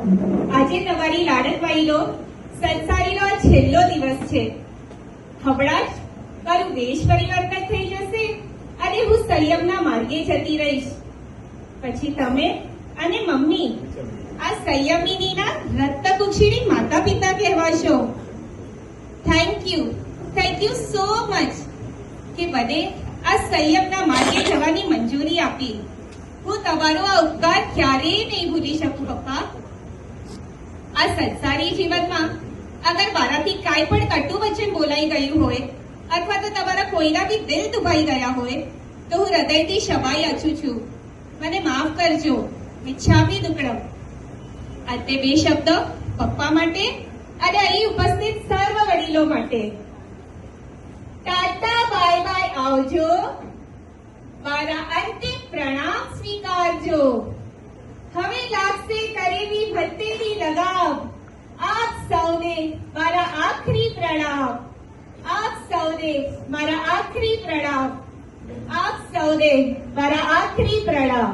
આજે તમારી લાડકવાઈનો સંસારીનો આ છેલ્લો દિવસ છે. હમણાં જ મારું વેશ પરિવર્તન થઈ જશે અને હું સંયમના માર્ગે જતી રહીશ. પછી તમે અને મમ્મી આ સંયમિનીના રક્તકુક્ષીની માતા પિતા કહેવાશો. થેન્ક યુ સો મચ કે મને આ સંયમના માર્ગે જવાની મંજૂરી આપી. હું તમારો આ ઉપકાર ક્યારેય નહીં ભૂલી શકું પપ્પા. આ સંસારી જીવનમાં અગર મારાથી કાંઈ પણ કટુ વચન બોલાઈ ગયું હોય અથવા તો તમારા કોઈના બી દિલ દુભાઈ ગયા હોય તો હું હૃદયથી ક્ષમા યાચું છું. મને માફ કરજો. મિચ્છામી દુક્કડમ. અંતે બે શબ્દો પપ્પા માટે અને અહીં ઉપસ્થિત સર્વ વડીલો માટે. ટાટા બાય બાય આવજો. મારા અંતિમ પ્રણામ સ્વીકારજો. હવે લાગશે કરેલી ભત્તેની લગામ. આપ સૌને મારા આખરી પ્રણામ. આપ સૌને મારા આખરી પ્રણામ. આપ સૌને મારા આખરી પ્રણામ.